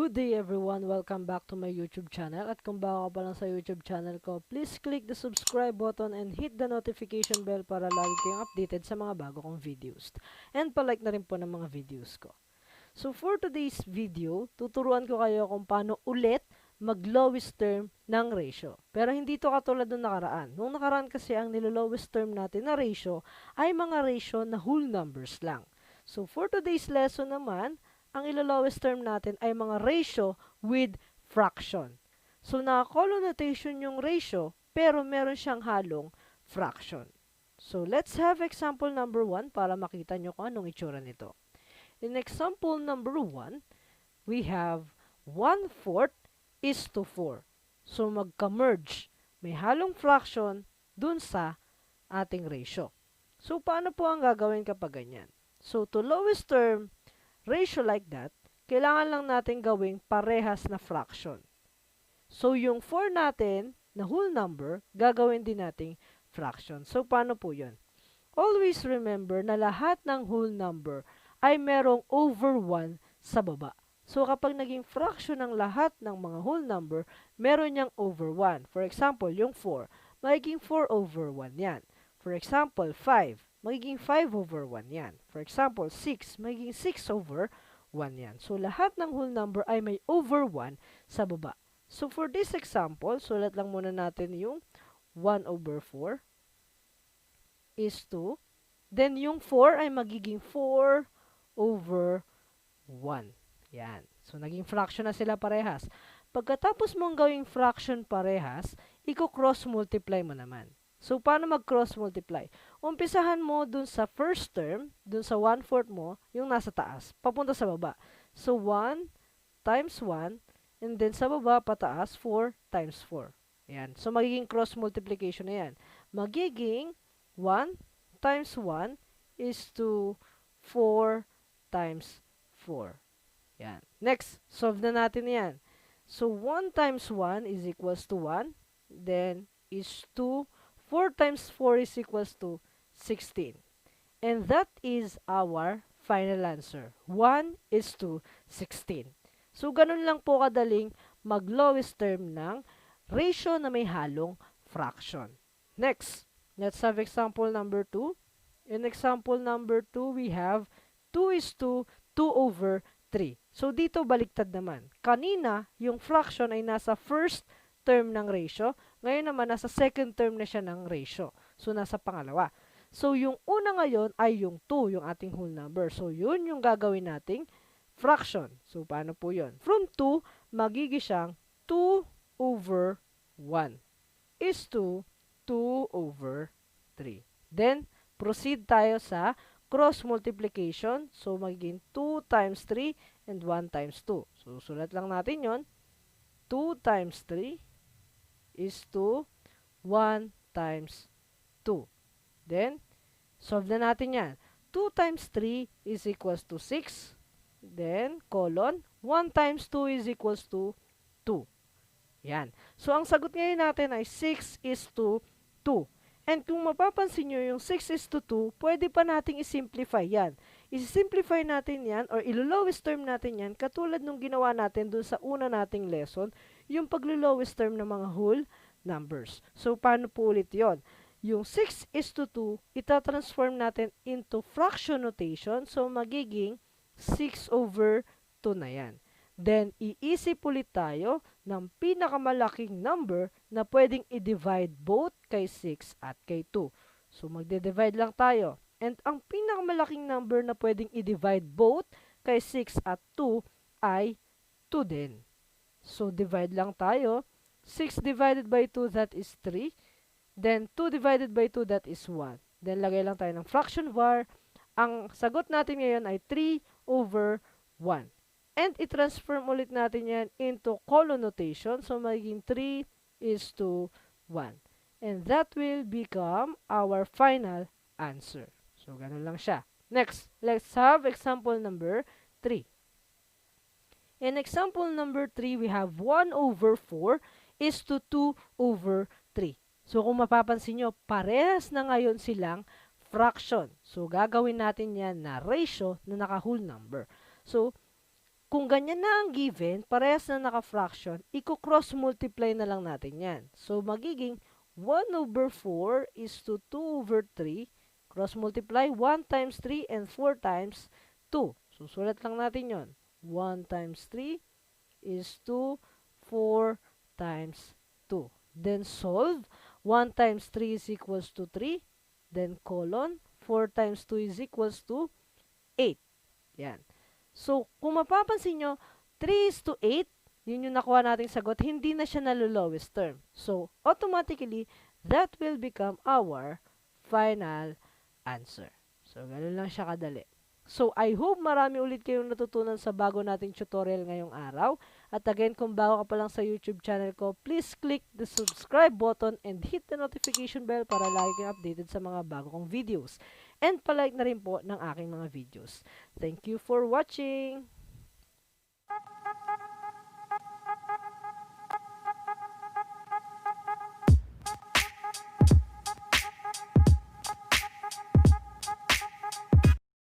Good day everyone! Welcome back to my YouTube channel. At kung bago ka pa lang sa YouTube channel ko, please click the subscribe button and hit the notification bell para lagi kayong updated sa mga bago kong videos. And palike na rin po ng mga videos ko. So for today's video, tuturuan ko kayo kung paano ulit mag-lowest term ng ratio. Pero hindi to katulad nung nakaraan. Nung nakaraan kasi ang nilo-lowest term natin na ratio ay mga ratio na whole numbers lang. So for today's lesson naman, ang ilo-lowest term natin ay mga ratio with fraction. So naka-colon notation yung ratio, pero meron siyang halong fraction. So let's have example number 1 para makita nyo kung anong itsura nito. In example number 1, we have 1/4 is to 4. So magka-merge. May halong fraction dun sa ating ratio. So paano po ang gagawin kapag ganyan? So to lowest term ratio like that, kailangan lang natin gawing parehas na fraction. So yung 4 natin na whole number, gagawin din nating fraction. So paano po yun? Always remember na lahat ng whole number ay merong over 1 sa baba. So kapag naging fraction ng lahat ng mga whole number, meron niyang over 1. For example, yung 4, magiging 4 over 1 yan. For example, 5, magiging 5 over 1 yan. For example, 6, magiging 6 over 1 yan. So lahat ng whole number ay may over 1 sa baba. So for this example, sulat lang muna natin yung 1 over 4 is 2. Then yung 4 ay magiging 4 over 1. Yan. So naging fraction na sila parehas. Pagkatapos mong gawing fraction parehas, i-cross multiply mo naman. So paano mag-cross multiply? Umpisahan mo dun sa first term, dun sa 1/4 mo, yung nasa taas, papunta sa baba. So 1 times 1, and then sa baba pataas, 4 times 4. Yan. So magiging cross multiplication na yan. Magiging 1 times 1 is to 4 times 4. Yan. Next, solve na natin yan. So 1 times 1 is equals to 1. Then is 2. 4 times 4 is equals to 16. And that is our final answer. 1 is to 16. So ganun lang po kadaling mag-lowest term ng ratio na may halong fraction. Next, let's have example number 2. In example number 2, we have 2 is to 2 over 3. So dito baliktad naman. Kanina, yung fraction ay nasa first term ng ratio. Ngayon naman, nasa second term na siya ng ratio. So nasa pangalawa. So yung una ngayon ay yung 2, yung ating whole number. So yun yung gagawin nating fraction. So paano po yun? From 2, magiging siyang 2 over 1 is to 2 over 3. Then, proceed tayo sa cross multiplication. So, magiging 2 times 3 and 1 times 2. So, sulat lang natin yon. 2 times 3 is to 1 times 2. Then, solve na natin yan. 2 times 3 is equals to 6. Then, colon, 1 times 2 is equals to 2. Yan. So, ang sagot ngayon natin ay 6 is to 2. And kung mapapansin nyo, yung 6 is to 2, pwede pa nating isimplify yan. Isi-simplify natin yan or ilo-lowest term natin yan katulad nung ginawa natin dun sa una nating lesson, yung paglo-lowest term ng mga whole numbers. So, paano po ulit yon? Yung 6 is to 2, itatransform natin into fraction notation. So, magiging 6 over 2 na yan. Then, iisip ulit tayo ng pinakamalaking number na pwedeng i-divide both kay 6 at kay 2. So, magde-divide lang tayo. And ang pinakamalaking number na pwedeng i-divide both kay 6 at 2 ay 2 din. So, divide lang tayo. 6 divided by 2, that is 3. Then, 2 divided by 2, that is 1. Then, lagay lang tayo ng fraction var. Ang sagot natin ngayon ay 3 over 1. And i-transform ulit natin yan into colon notation. So, magiging 3 is to 1. And that will become our final answer. So, ganun lang siya. Next, let's have example number 3. In example number 3, we have 1 over 4 is to 2 over 3. So, kung mapapansin nyo, parehas na ngayon silang fraction. So, gagawin natin yan na ratio na naka-whole number. So, kung ganyan na ang given, parehas na naka-fraction, i-cross multiply na lang natin yan. So, magiging 1 over 4 is to 2 over 3. Cross multiply 1 times 3 and 4 times 2. Susulat lang natin yon. 1 times 3 is to 4 times 2. Then solve. 1 times 3 is equals to 3. Then colon. 4 times 2 is equals to 8. Yan. So, kung mapapansin nyo, 3 is to 8, yun yung nakuha nating sagot, hindi na siya nalo-lowest term. So, automatically, that will become our final answer. So, ganun lang siya kadali. So, I hope marami ulit kayong natutunan sa bago nating tutorial ngayong araw. At again, kung bago ka pa lang sa YouTube channel ko, please click the subscribe button and hit the notification bell para lagi kang updated sa mga bago kong videos. And palike na rin po ng aking mga videos. Thank you for watching!